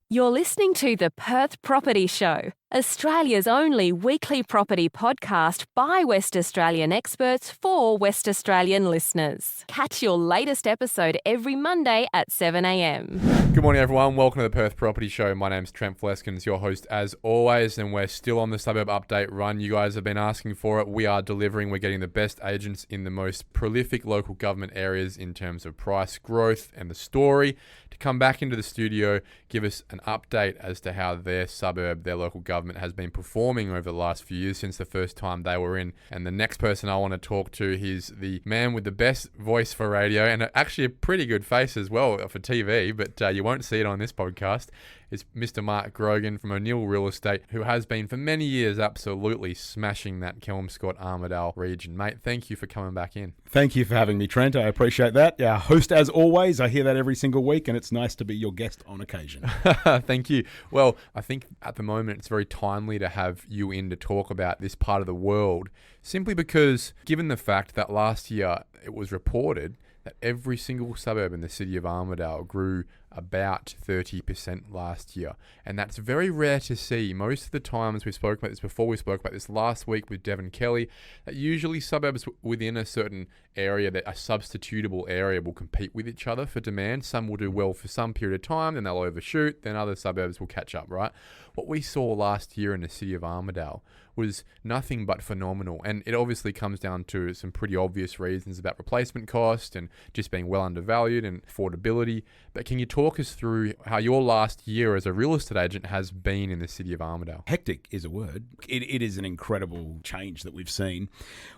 You're listening to the Perth Property Show, Australia's only weekly property podcast by West Australian experts for West Australian listeners. Catch your latest episode every Monday at 7 a.m. Good morning, everyone. Welcome to the Perth Property Show. My name's Trent Fleskens, your host as always, and we're still on the Suburb update run. You guys have been asking for it. We are delivering. We're getting the best agents in the most prolific local government areas in terms of price growth and the story to come back into the studio, give us an update as to how their suburb, their local government has been performing over the last few years since the first time they were in. And the next person I want to talk to, he's the man with the best voice for radio and actually a pretty good face as well for TV, but you won't see it on this podcast. It's Mr. Mark Grogan from O'Neill Real Estate, who has been for many years absolutely smashing that Kelmscott Armadale region. Mate, thank you for coming back in. Thank you for having me, Trent. I appreciate that. Yeah, host as always. I hear that every single week, and it's nice to be your guest on occasion. Thank you. Well, I think at the moment it's very timely to have you in to talk about this part of the world, simply because given the fact that last year it was reported that every single suburb in the City of Armadale grew about 30% last year. And that's very rare to see. Most of the times we spoke about this before, we spoke about this last week with Devon Kelly, that usually suburbs within a certain area, that a substitutable area, will compete with each other for demand. Some will do well for some period of time, then they'll overshoot, then other suburbs will catch up, right? What we saw last year in the City of Armadale was nothing but phenomenal. And it obviously comes down to some pretty obvious reasons about replacement cost and just being well undervalued and affordability. But can you talk us through how your last year as a real estate agent has been in the City of Armadale? Hectic is a word. It is an incredible change that we've seen.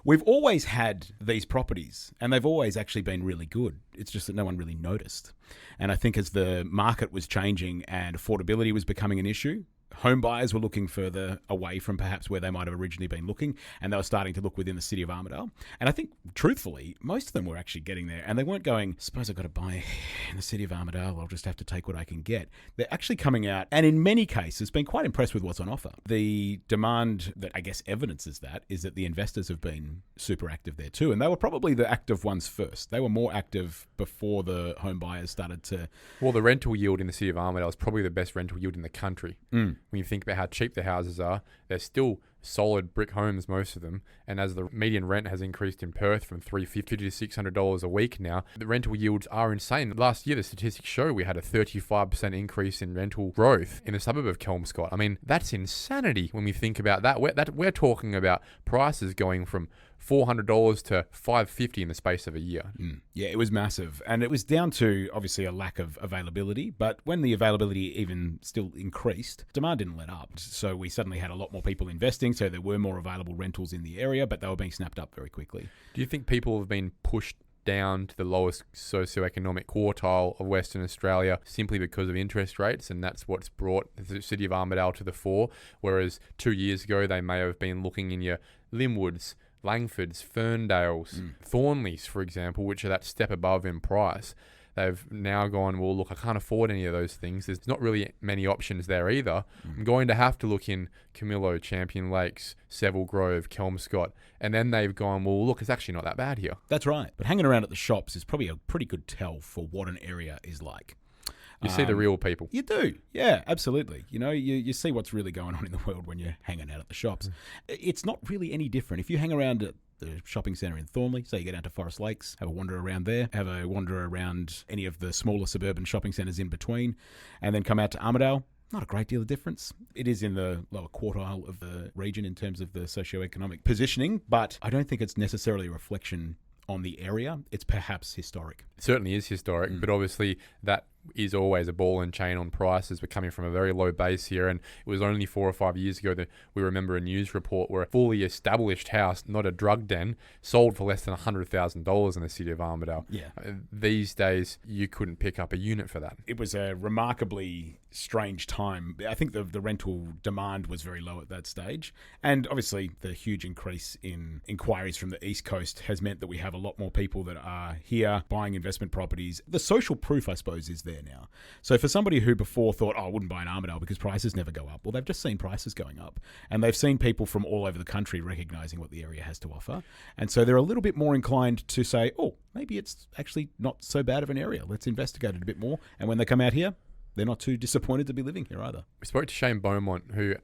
We've always had these properties, and they've always actually been really good. It's just that no one really noticed. And I think as the market was changing and affordability was becoming an issue, home buyers were looking further away from perhaps where they might have originally been looking, and they were starting to look within the City of Armadale. And I think, truthfully, most of them were actually getting there, and they weren't going, suppose I've got to buy in the City of Armadale, I'll just have to take what I can get. They're actually coming out, and in many cases, been quite impressed with what's on offer. The demand that I guess evidences that is that the investors have been super active there too, and they were probably the active ones first. They were more active before the home buyers started to... Well, the rental yield in the City of Armadale is probably the best rental yield in the country. When you think about how cheap the houses are, they're still solid brick homes, most of them. And as the median rent has increased in Perth from $350 to $600 a week now, the rental yields are insane. Last year, the statistics show we had a 35% increase in rental growth in the suburb of Kelmscott. I mean, that's insanity when we think about that. We're talking about prices going from $400 to $550 in the space of a year. Yeah, it was massive. And it was down to, obviously, a lack of availability. But when the availability even still increased, demand didn't let up. So we suddenly had a lot more people investing. So there were more available rentals in the area, but they were being snapped up very quickly. Do you think people have been pushed down to the lowest socioeconomic quartile of Western Australia simply because of interest rates, and that's what's brought the City of Armadale to the fore? Whereas 2 years ago, they may have been looking in your Linwoods, Langfords, Ferndales, Thornleys, for example, which are that step above in price. They've now gone, well, look, I can't afford any of those things. There's not really many options there either. I'm going to have to look in Camillo, Champion Lakes, Seville Grove, Kelmscott. And then they've gone, well, look, it's actually not that bad here. That's right. But hanging around at the shops is probably a pretty good tell for what an area is like. You see the real people. You do. Yeah, absolutely. You know, you see what's really going on in the world when you're hanging out at the shops. It's not really any different. If you hang around at the shopping centre in Thornley, so you go down to Forest Lakes, have a wander around there, have a wander around any of the smaller suburban shopping centres in between, and then come out to Armadale, not a great deal of difference. It is in the lower quartile of the region in terms of the socioeconomic positioning, but I don't think it's necessarily a reflection on the area. It's perhaps historic. It certainly is historic, but obviously that is always a ball and chain on prices. We're coming from a very low base here, and it was only 4 or 5 years ago that we remember a news report where a fully established house, not a drug den, sold for less than $100,000 in the City of Armadale. Yeah. These days, you couldn't pick up a unit for that. It was a remarkably strange time. I think the rental demand was very low at that stage, and obviously the huge increase in inquiries from the East Coast has meant that we have a lot more people that are here buying investment properties. The social proof, I suppose, is there now. So for somebody who before thought, oh, I wouldn't buy an Armadale because prices never go up, well, they've just seen prices going up, and they've seen people from all over the country recognizing what the area has to offer, and so they're a little bit more inclined to say, oh, maybe it's actually not so bad of an area. Let's investigate it a bit more. And when they come out here, they're not too disappointed to be living here either. We spoke to Shane Beaumont, who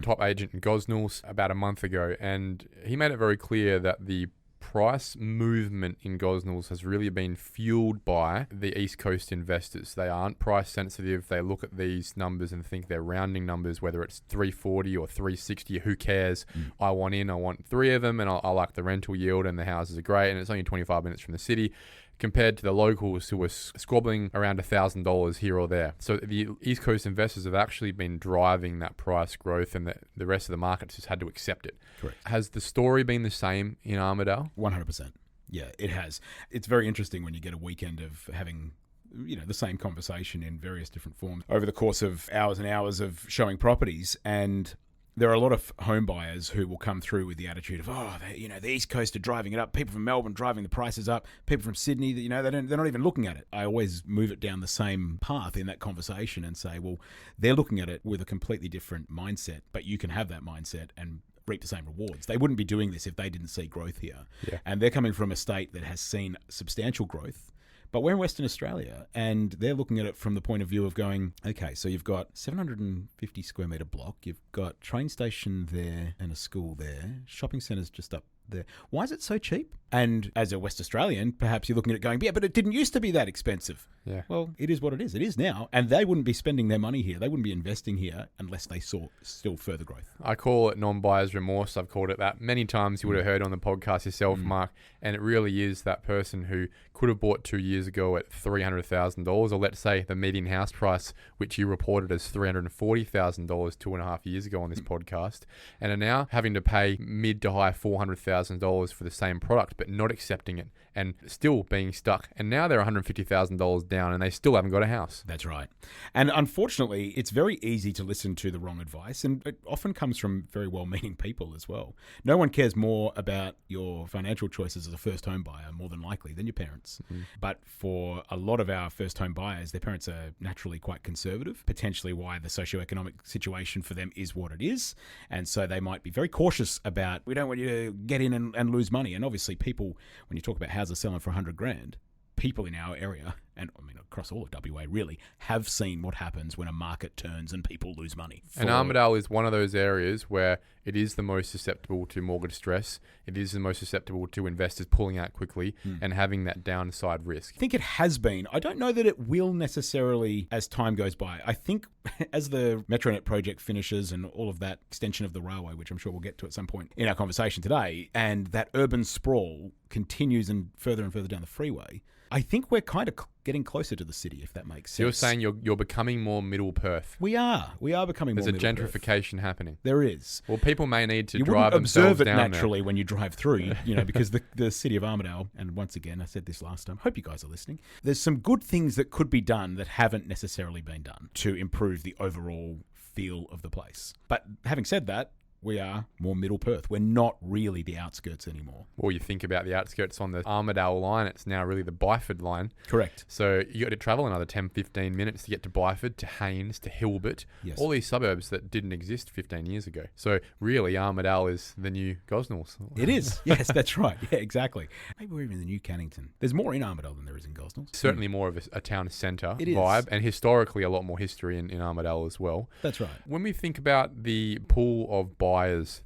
top agent in Gosnells, about a month ago, and he made it very clear that the price movement in Gosnells has really been fueled by the East Coast investors. They aren't price sensitive. They look at these numbers and think they're rounding numbers, whether it's 340 or 360, who cares? I want 3 of them, and I like the rental yield, and the houses are great, and it's only 25 minutes from the city, compared to the locals who were squabbling around $1,000 here or there. So the East Coast investors have actually been driving that price growth, and the rest of the markets just had to accept it. Correct. Has the story been the same in Armadale? 100%. Yeah, it has. It's very interesting when you get a weekend of having the same conversation in various different forms over the course of hours and hours of showing properties. And there are a lot of home buyers who will come through with the attitude of, the East Coast are driving it up. People from Melbourne driving the prices up. People from Sydney, they're not even looking at it. I always move it down the same path in that conversation and say, well, they're looking at it with a completely different mindset, but you can have that mindset and reap the same rewards. They wouldn't be doing this if they didn't see growth here. Yeah. And they're coming from a state that has seen substantial growth. But we're in Western Australia, and they're looking at it from the point of view of going, okay, so you've got 750 square metre block, you've got train station there and a school there, shopping centres just up there. Why is it so cheap? And as a West Australian, perhaps you're looking at it going, yeah, but it didn't used to be that expensive. Yeah. Well, it is what it is. It is now. And they wouldn't be spending their money here. They wouldn't be investing here unless they saw still further growth. I call it non-buyer's remorse. I've called it that many times. You would have heard on the podcast yourself, Mark. And it really is that person who could have bought 2 years ago at $300,000, or let's say the median house price, which you reported as $340,000 2.5 years ago on this podcast, and are now having to pay mid to high $400,000 for the same product, but not accepting it and still being stuck. And now they're $150,000 down and they still haven't got a house. That's right. And unfortunately, it's very easy to listen to the wrong advice, and it often comes from very well-meaning people as well. No one cares more about your financial choices as a first home buyer, more than likely, than your parents. But for a lot of our first home buyers, their parents are naturally quite conservative, potentially why the socioeconomic situation for them is what it is. And so they might be very cautious about, we don't want you to get in and lose money. And obviously people, when you talk about houses selling for $100,000, people in our area, and I mean across all of WA really, have seen what happens when a market turns and people lose money. And Armadale is one of those areas where it is the most susceptible to mortgage stress. It is the most susceptible to investors pulling out quickly and having that downside risk. I think it has been. I don't know that it will necessarily as time goes by. I think as the Metronet project finishes and all of that extension of the railway, which I'm sure we'll get to at some point in our conversation today, and that urban sprawl continues and further down the freeway, I think we're kind of getting closer to the city, if that makes sense. So you're saying you're becoming more middle Perth. We are becoming more middle Perth. There's a gentrification happening. There is. Well, people may need to you drive wouldn't themselves observe it down naturally there. when you drive through, because the City of Armadale, and once again, I said this last time, hope you guys are listening, there's some good things that could be done that haven't necessarily been done to improve the overall feel of the place. But having said that, we are more middle Perth. We're not really the outskirts anymore. Well, you think about the outskirts on the Armadale line, it's now really the Byford line. Correct. So you got to travel another 10, 15 minutes to get to Byford, to Haynes, to Hilbert, all these suburbs that didn't exist 15 years ago. So really, Armadale is the new Gosnells. It is. Yes, that's right. Yeah, exactly. Maybe we're even the new Cannington. There's more in Armadale than there is in Gosnells. Certainly more of a town centre vibe, and historically a lot more history in Armadale as well. That's right. When we think about the pool of buyers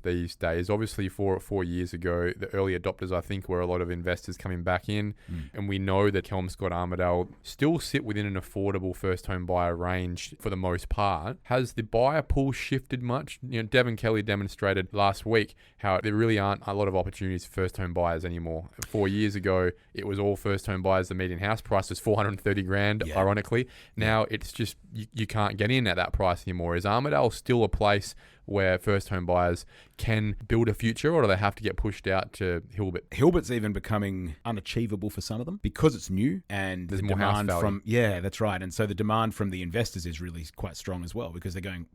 these days, obviously 4 years ago, the early adopters, I think, were a lot of investors coming back in, and we know that Kelmscott, Armadale still sit within an affordable first home buyer range for the most part. Has the buyer pool shifted much? Devon Kelly demonstrated last week how there really aren't a lot of opportunities for first home buyers anymore. 4 years ago, it was all first home buyers. The median house price was $430,000, ironically. Now it's just, you can't get in at that price anymore. Is Armadale still a place where first home buyers can build a future, or do they have to get pushed out to Hilbert? Hilbert's even becoming unachievable for some of them because it's new, and there's the more house demand value. from that's right. And so the demand from the investors is really quite strong as well, because they're going,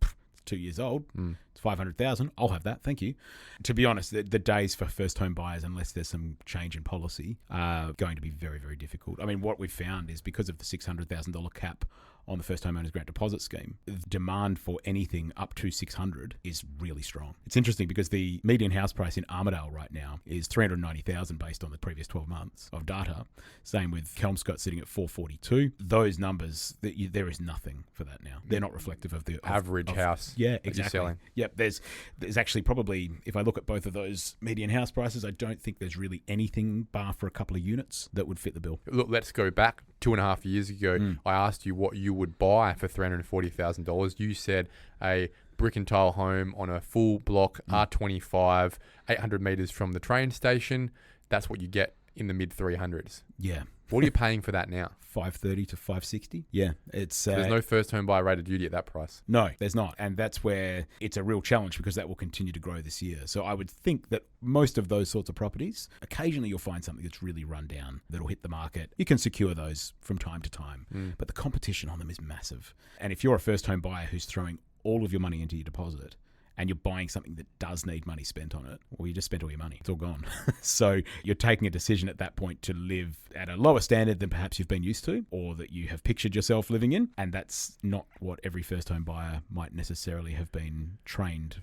2 years old, it's $500,000. I'll have that, thank you. To be honest, the days for first home buyers, unless there's some change in policy, are going to be very, very difficult. I mean, what we've found is because of the $600,000 cap on the First Homeowners Grant Deposit Scheme, the demand for anything up to 600 is really strong. It's interesting because the median house price in Armadale right now is 390,000 based on the previous 12 months of data. Same with Kelmscott sitting at 442. Those numbers, there is nothing for that now. They're not reflective of the average house. Yeah, exactly. You're selling. Yep. There's actually probably, if I look at both of those median house prices, I don't think there's really anything bar for a couple of units that would fit the bill. Look, let's go back 2.5 years ago. I asked you what you would buy for $340,000. You said a brick and tile home on a full block R25, 800 metres from the train station. That's what you get in the mid 300s. Yeah. What are you paying for that now? 530 to 560. Yeah, it's there's no first home buyer rated duty at that price. No, there's not, and that's where it's a real challenge because that will continue to grow this year. So I would think that most of those sorts of properties, occasionally you'll find something that's really run down that'll hit the market. You can secure those from time to time, but the competition on them is massive. And if you're a first home buyer who's throwing all of your money into your deposit, and you're buying something that does need money spent on it, well, you just spent all your money. It's all gone. So you're taking a decision at that point to live at a lower standard than perhaps you've been used to, or that you have pictured yourself living in. And that's not what every first home buyer might necessarily have been trained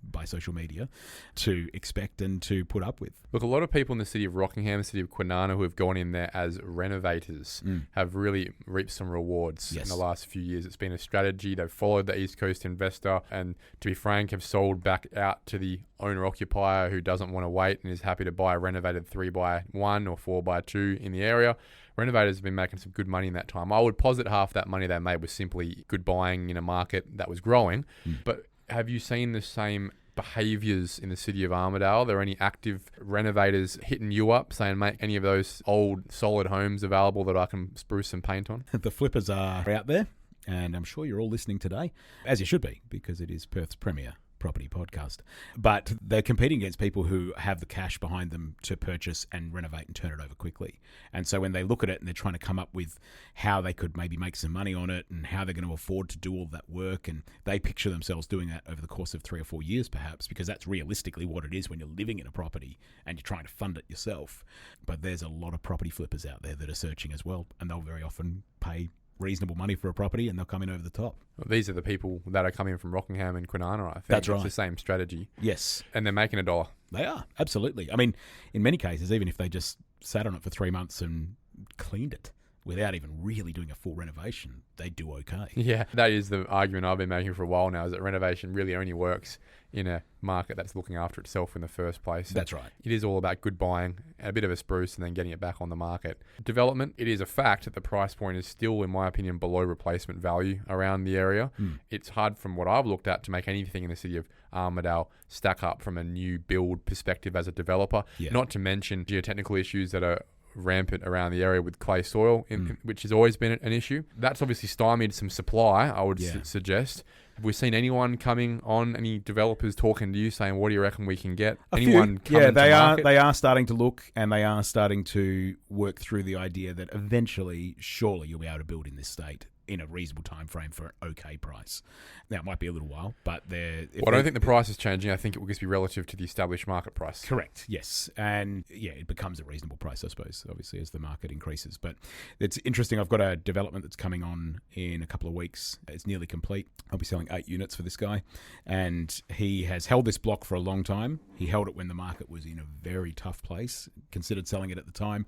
by social media to expect and to put up with. Look, a lot of people in the city of Rockingham, the city of Kwinana, who have gone in there as renovators have really reaped some rewards in the last few years. It's been a strategy. They've followed the East Coast investor and, to be frank, have sold back out to the owner-occupier who doesn't want to wait and is happy to buy a renovated 3x1 or 4x2 in the area. Renovators have been making some good money in that time. I would posit half that money they made was simply good buying in a market that was growing. But have you seen the same behaviours in the city of Armadale? Are there any active renovators hitting you up saying, make any of those old solid homes available that I can spruce and paint on? The flippers are out there, and I'm sure you're all listening today, as you should be, because it is Perth's premier property podcast. But they're competing against people who have the cash behind them to purchase and renovate and turn it over quickly. And so when they look at it and they're trying to come up with how they could maybe make some money on it and how they're going to afford to do all that work, and they picture themselves doing that over the course of 3 or 4 years perhaps, because that's realistically what it is when you're living in a property and you're trying to fund it yourself. But there's a lot of property flippers out there that are searching as well, and they'll very often pay reasonable money for a property and they'll come in over the top. Well, these are the people that are coming from Rockingham and Kwinana, I think. That's right. It's the same strategy. Yes. And they're making $1. They are, absolutely. I mean, in many cases, even if they just sat on it for 3 months and cleaned it without even really doing a full renovation, they do okay. Yeah, that is the argument I've been making for a while now, is that renovation really only works in a market that's looking after itself in the first place. That's right. It is all about good buying, a bit of a spruce, and then getting it back on the market. Development, it is a fact that the price point is still, in my opinion, below replacement value around the area. It's hard from what I've looked at to make anything in the city of Armadale stack up from a new build perspective as a developer, not to mention geotechnical issues that are rampant around the area with clay soil, which has always been an issue. That's obviously stymied some supply, I would suggest. Have we seen anyone coming on, any developers talking to you saying, what do you reckon we can get? Anyone coming to market? They are starting to look, and they are starting to work through the idea that eventually, surely you'll be able to build in this state in a reasonable time frame for an okay price. Now, it might be a little while, but I don't think the price is changing. I think it will just be relative to the established market price. Correct, yes. And yeah, it becomes a reasonable price, I suppose, obviously, as the market increases. But it's interesting. I've got a development that's coming on in a couple of weeks. It's nearly complete. I'll be selling 8 units for this guy. And he has held this block for a long time. He held it when the market was in a very tough place, considered selling it at the time.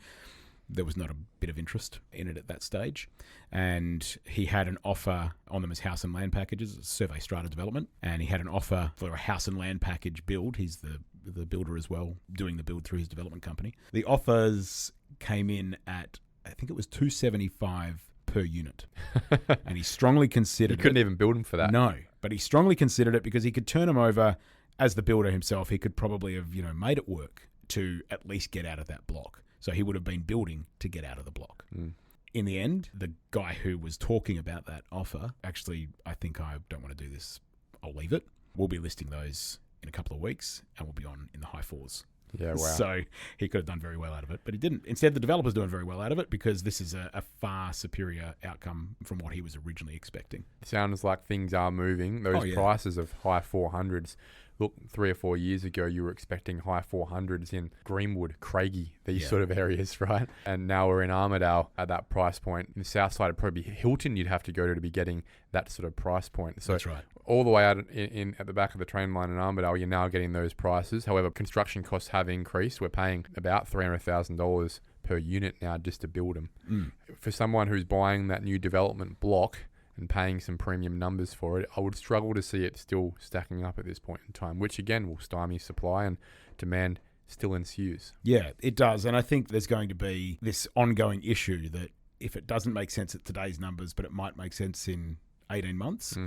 There was not a bit of interest in it at that stage. And he had an offer on them as house and land packages, survey strata development. And he had an offer for a house and land package build. He's the builder as well, doing the build through his development company. The offers came in at, I think it was $275 per unit. And he strongly considered You couldn't even build them for that. No, but he strongly considered it because he could turn them over as the builder himself. He could probably have, made it work to at least get out of that block. So he would have been building to get out of the block. In the end, the guy who was talking about that offer, actually, I think I don't want to do this. I'll leave it. We'll be listing those in a couple of weeks, and we'll be on in the high 4s. Yeah, wow. So he could have done very well out of it, but he didn't. Instead, the developer's doing very well out of it because this is a far superior outcome from what he was originally expecting. Sounds like things are moving. Those prices of high 400s look, 3 or 4 years ago, you were expecting high 400s in Greenwood, Craigie, these sort of areas, right? And now we're in Armadale at that price point. In the south side, it'd probably be Hilton you'd have to go to be getting that sort of price point. So that's right. All the way out in at the back of the train line in Armadale, you're now getting those prices. However, construction costs have increased. We're paying about $300,000 per unit now just to build them. For someone who's buying that new development block and paying some premium numbers for it, I would struggle to see it still stacking up at this point in time, which again will stymie supply and demand still ensues. Yeah, it does. And I think there's going to be this ongoing issue that if it doesn't make sense at today's numbers, but it might make sense in 18 months,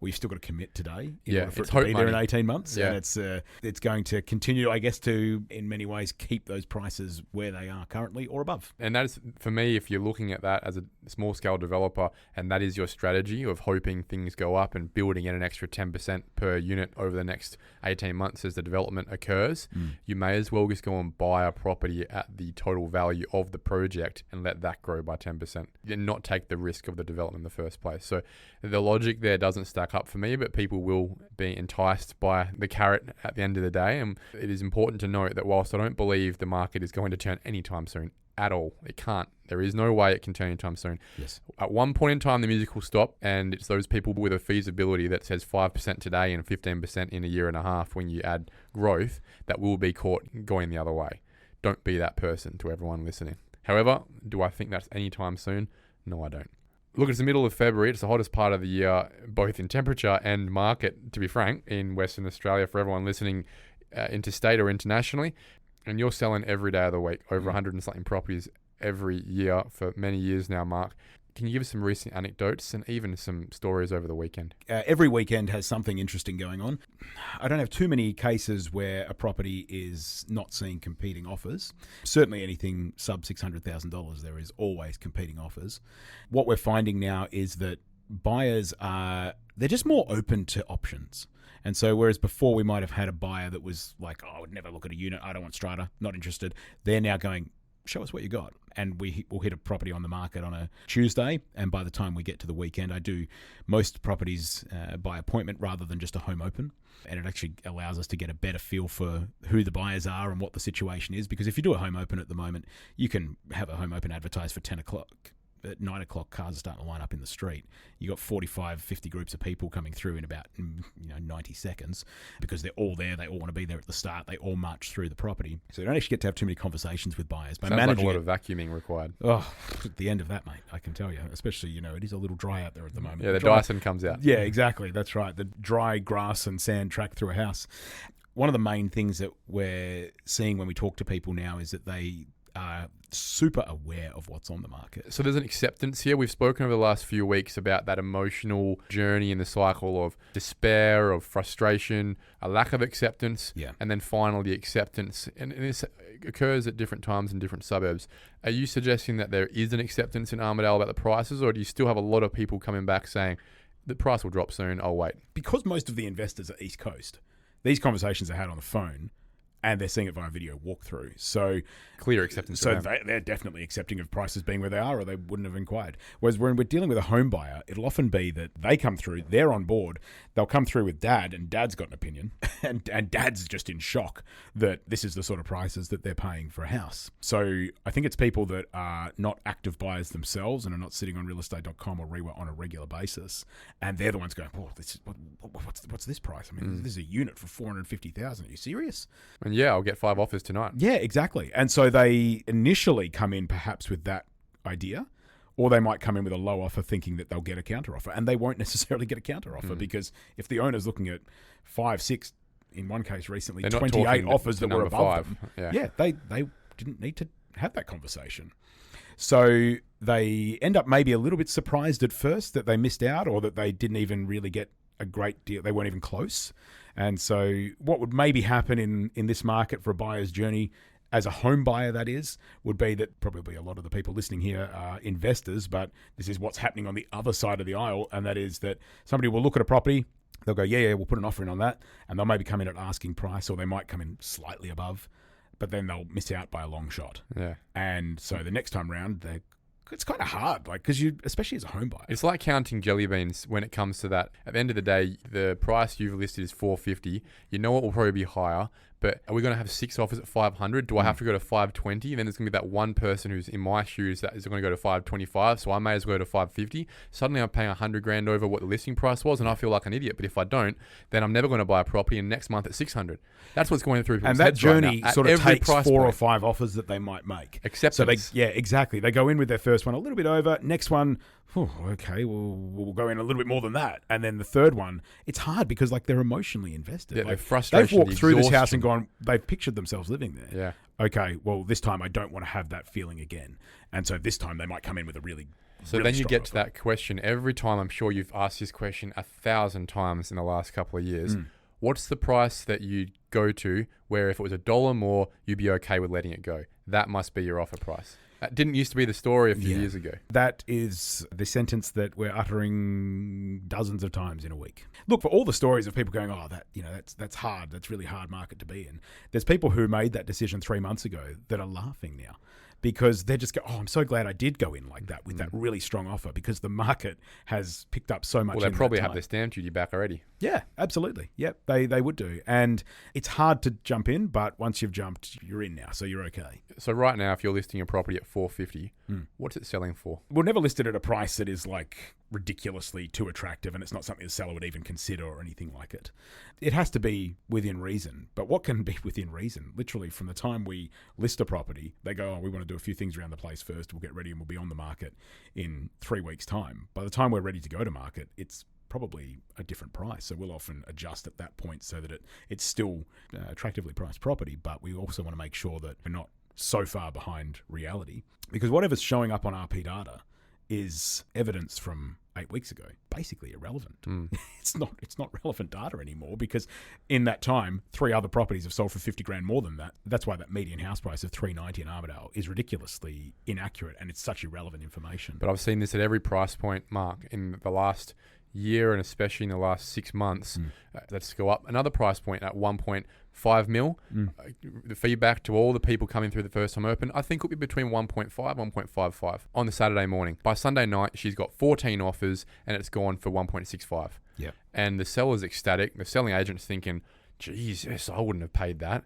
well, you've still got to commit today in order for it to be there in 18 months. Yeah. And it's going to continue, I guess, to, in many ways, keep those prices where they are currently or above. And that is, for me, if you're looking at that as a small-scale developer and that is your strategy of hoping things go up and building in an extra 10% per unit over the next 18 months as the development occurs, you may as well just go and buy a property at the total value of the project and let that grow by 10% and not take the risk of the development in the first place. So the logic there doesn't stack up for me, but people will be enticed by the carrot at the end of the day. And it is important to note that whilst I don't believe the market is going to turn anytime soon at all, it can't. There is no way it can turn anytime soon. Yes. At one point in time, the music will stop, and it's those people with a feasibility that says 5% today and 15% in a year and a half when you add growth that will be caught going the other way. Don't be that person to everyone listening. However, do I think that's anytime soon? No, I don't. Look, it's the middle of February. It's the hottest part of the year, both in temperature and market, to be frank, in Western Australia for everyone listening interstate or internationally. And you're selling every day of the week, over 100 and something properties every year for many years now, Mark. Can you give us some recent anecdotes and even some stories over the weekend? Every weekend has something interesting going on. I don't have too many cases where a property is not seeing competing offers. Certainly anything sub $600,000, there is always competing offers. What we're finding now is that buyers they're just more open to options. And so whereas before we might have had a buyer that was like, oh, I would never look at a unit, I don't want strata, not interested. They're now going, show us what you got. And we'll hit a property on the market on a Tuesday. And by the time we get to the weekend, I do most properties by appointment rather than just a home open. And it actually allows us to get a better feel for who the buyers are and what the situation is. Because if you do a home open at the moment, you can have a home open advertised for 10 o'clock. At 9 o'clock, cars are starting to line up in the street. You got 45, 50 groups of people coming through in about 90 seconds because they're all there. They all want to be there at the start. They all march through the property. So you don't actually get to have too many conversations with buyers. Sounds like a lot of vacuuming required. Oh, at the end of that, mate, I can tell you. Especially, it is a little dry out there at the moment. Yeah, the Dyson comes out. Yeah, exactly. That's right. The dry grass and sand track through a house. One of the main things that we're seeing when we talk to people now is that they are super aware of what's on the market. So there's an acceptance here. We've spoken over the last few weeks about that emotional journey in the cycle of despair, of frustration, a lack of acceptance, and then finally acceptance. And this occurs at different times in different suburbs. Are you suggesting that there is an acceptance in Armadale about the prices, or do you still have a lot of people coming back saying, the price will drop soon, I'll wait? Because most of the investors are East Coast, these conversations are had on the phone, and they're seeing it via video walkthrough. So clear acceptance. So they're definitely accepting of prices being where they are, or they wouldn't have inquired. Whereas when we're dealing with a home buyer, it'll often be that they come through, they're on board, they'll come through with dad, and dad's got an opinion, and dad's just in shock that this is the sort of prices that they're paying for a house. So I think it's people that are not active buyers themselves and are not sitting on realestate.com or REWA on a regular basis, and they're the ones going, oh, what's this price? I mean, this is a unit for $450,000. Are you serious? And yeah, I'll get 5 offers tonight. Yeah, exactly. And so they initially come in perhaps with that idea, or they might come in with a low offer thinking that they'll get a counter offer, and they won't necessarily get a counter offer because if the owner's looking at 5, 6, in one case recently, 28 offers that were above them, they didn't need to have that conversation. So they end up maybe a little bit surprised at first that they missed out, or that they didn't even really get a great deal. They weren't even close. And so what would maybe happen in this market for a buyer's journey, as a home buyer that is, would be that probably a lot of the people listening here are investors, but this is what's happening on the other side of the aisle, and that is that somebody will look at a property, they'll go, yeah, we'll put an offer in on that, and they'll maybe come in at asking price, or they might come in slightly above, but then they'll miss out by a long shot. Yeah. And so the next time round, It's kind of hard, like, because you, especially as a home buyer. It's like counting jelly beans when it comes to that. At the end of the day, the price you've listed is $450. You know it will probably be higher, but are we going to have 6 offers at $500? Do I have to go to $520? Then there's going to be that one person who's in my shoes that is going to go to $525, so I may as well go to $550. Suddenly I'm paying $100,000 over what the listing price was, and I feel like an idiot. But if I don't, then I'm never going to buy a property, and next month at $600. That's what's going through people's and that heads journey right now, sort of takes 4 or point. 5 offers that they might make. Acceptance. So exactly. They go in with their first one a little bit over. Next one, okay, we'll go in a little bit more than that. And then the third one, it's hard because like they're emotionally invested. Yeah, like, the frustration, they've walked through this house exhaustion. and gone, they've pictured themselves living there. Yeah. Okay, well, this time I don't want to have that feeling again. And so this time they might come in with a really So really then you strong get to offer. that question. Every time, I'm sure you've asked this question 1,000 times in the last couple of years. What's the price that you go to where if it was $1 more, you'd be okay with letting it go? That must be your offer price. That didn't used to be the story a few years ago. That is the sentence that we're uttering dozens of times in a week. Look, for all the stories of people going, that's hard. That's really hard market to be in. There's people who made that decision 3 months ago that are laughing now because they're just I'm so glad I did go in like that with that really strong offer because the market has picked up so much. Well, they in probably that have time. their stamp duty back already. Yeah, absolutely. Yep, they would do. And it's hard to jump in, but once you've jumped, you're in now, so you're okay. So right now, if you're listing a property at $450, what's it selling for? We'll never list it at a price that is like ridiculously too attractive and it's not something the seller would even consider or anything like it. It has to be within reason. But what can be within reason? Literally from the time we list a property, they go, we want to do a few things around the place first. We'll get ready and we'll be on the market in 3 weeks' time. By the time we're ready to go to market, it's probably a different price. So we'll often adjust at that point so that it's still attractively priced property, but we also want to make sure that we're not so far behind reality. Because whatever's showing up on RP data is evidence from 8 weeks ago, basically irrelevant. It's not relevant data anymore because in that time, 3 other properties have sold for $50,000 more than that. That's why that median house price of $390 in Armadale is ridiculously inaccurate and it's such irrelevant information. But I've seen this at every price point, Mark, in the last year and especially in the last 6 months. Let's go up another price point at 1.5 mil. The feedback to all the people coming through the first time open, I think it'll be between 1.5, 1.55 on the Saturday morning. By Sunday night, she's got 14 offers and it's gone for 1.65. Yeah. And the seller's ecstatic. The selling agent's thinking, Jesus, I wouldn't have paid that.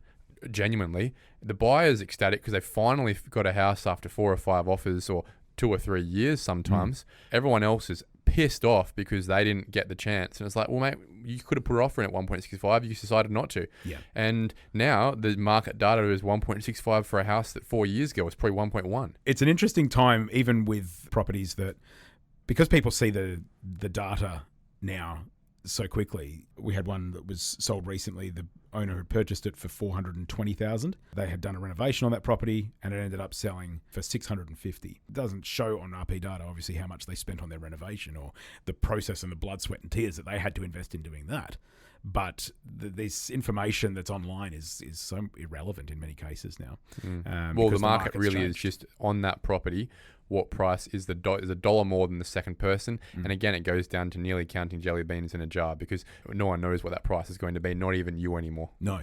Genuinely. The buyer's ecstatic because they finally got a house after 4 or 5 offers or 2 or 3 years sometimes. Everyone else is pissed off because they didn't get the chance. And it's like, well, mate, you could have put an offer in at 1.65. You decided not to. Yeah. And now the market data is 1.65 for a house that 4 years ago was probably 1.1. It's an interesting time, even with properties that, because people see the data now so quickly. We had one that was sold recently. The owner had purchased it for $420,000. They had done a renovation on that property and it ended up selling for $650,000. It doesn't show on RP data, obviously, how much they spent on their renovation or the process and the blood, sweat and tears that they had to invest in doing that. But this information that's online is so irrelevant in many cases now. Well, the market market's really is changed. just on that property. What price is is $1 more than the second person? And again, it goes down to nearly counting jelly beans in a jar because no one knows what that price is going to be, not even you anymore. No,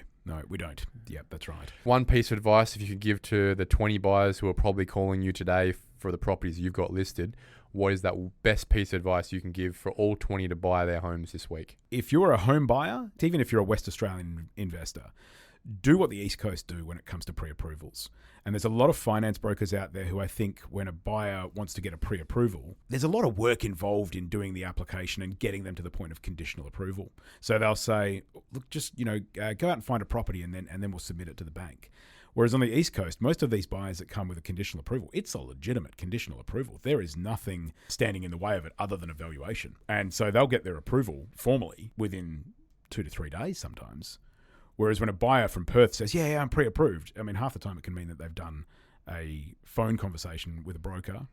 we don't. Yep, that's right. One piece of advice, if you could give to the 20 buyers who are probably calling you today for the properties you've got listed, what is that best piece of advice you can give for all 20 to buy their homes this week? If you're a home buyer, even if you're a West Australian investor, do what the East Coast do when it comes to pre-approvals. And there's a lot of finance brokers out there who I think when a buyer wants to get a pre-approval, there's a lot of work involved in doing the application and getting them to the point of conditional approval. So they'll say, look, just go out and find a property and then we'll submit it to the bank. Whereas on the East Coast, most of these buyers that come with a conditional approval, it's a legitimate conditional approval. There is nothing standing in the way of it other than a valuation. And so they'll get their approval formally within 2 to 3 days sometimes. Whereas when a buyer from Perth says, yeah, I'm pre-approved, I mean, half the time it can mean that they've done a phone conversation with a broker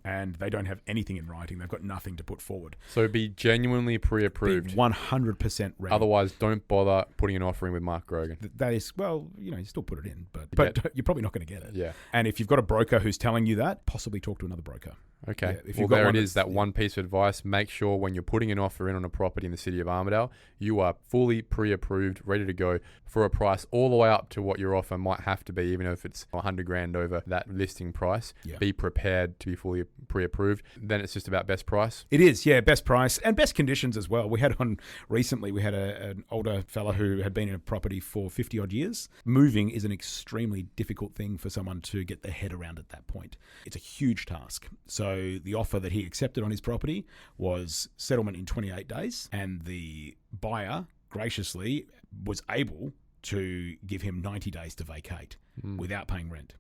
and they don't have anything in writing. They've got nothing to put forward. So be genuinely pre-approved. Be 100% ready. Otherwise, don't bother putting an offer in with Mark Grogan. That is, well, you still put it in, but you're probably not going to get it. Yeah. And if you've got a broker who's telling you that, possibly talk to another broker. Okay. Yeah, if well, you've got there one it is, that's- that one piece of advice. Make sure when you're putting an offer in on a property in the City of Armadale, you are fully pre-approved, ready to go for a price all the way up to what your offer might have to be, even if it's $100,000 over that listing price. Yeah. Be prepared to be fully pre-approved. Then it's just about best price. It is, yeah, best price and best conditions as well. We had recently an older fella who had been in a property for 50 odd years. Moving is an extremely difficult thing for someone to get their head around at that point. It's a huge task. So the offer that he accepted on his property was settlement in 28 days, and the buyer graciously was able to give him 90 days to vacate without paying rent.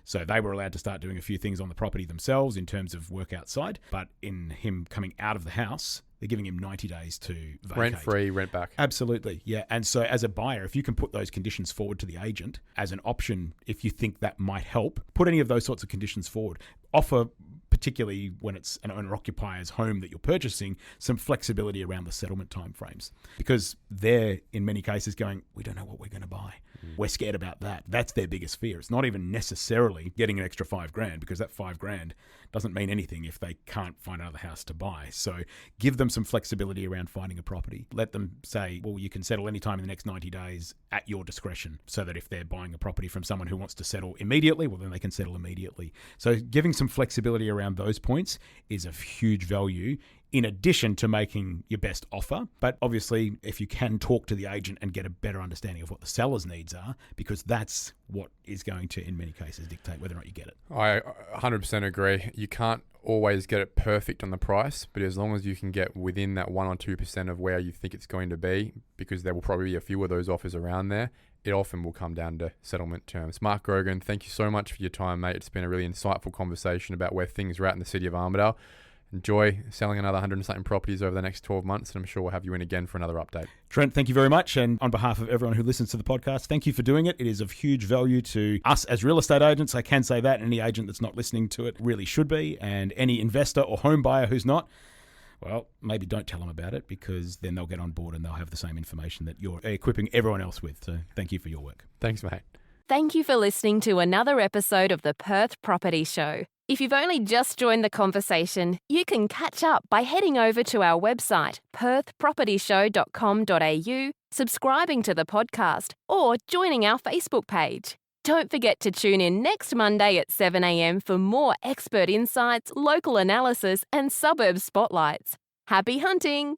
So they were allowed to start doing a few things on the property themselves in terms of work outside, but in him coming out of the house, they're giving him 90 days to vacate. Rent-free, rent back. Absolutely, yeah. And so as a buyer, if you can put those conditions forward to the agent as an option, if you think that might help, put any of those sorts of conditions forward. Offer, particularly when it's an owner-occupier's home that you're purchasing, some flexibility around the settlement timeframes. Because they're, in many cases, going, we don't know what we're going to buy. We're scared about that. That's their biggest fear. It's not even necessarily getting an extra $5,000, because that $5,000 doesn't mean anything if they can't find another house to buy. So give them some flexibility around finding a property. Let them say, well, you can settle anytime in the next 90 days at your discretion, so that if they're buying a property from someone who wants to settle immediately, well, then they can settle immediately. So giving some flexibility around those points is of huge value, in addition to making your best offer. But obviously, if you can talk to the agent and get a better understanding of what the seller's needs are, because that's what is going to, in many cases, dictate whether or not you get it. I 100% agree. You can't always get it perfect on the price, but as long as you can get within that 1 or 2% of where you think it's going to be, because there will probably be a few of those offers around there, it often will come down to settlement terms. Mark Grogan, thank you so much for your time, mate. It's been a really insightful conversation about where things are at in the City of Armadale. Enjoy selling another 100 and something properties over the next 12 months, and I'm sure we'll have you in again for another update. Trent, thank you very much. And on behalf of everyone who listens to the podcast, thank you for doing it. It is of huge value to us as real estate agents. I can say that. Any agent that's not listening to it really should be. And any investor or home buyer who's not, well, maybe don't tell them about it, because then they'll get on board and they'll have the same information that you're equipping everyone else with. So thank you for your work. Thanks, mate. Thank you for listening to another episode of the Perth Property Show. If you've only just joined the conversation, you can catch up by heading over to our website, perthpropertyshow.com.au, subscribing to the podcast, or joining our Facebook page. Don't forget to tune in next Monday at 7 a.m. for more expert insights, local analysis, and suburb spotlights. Happy hunting!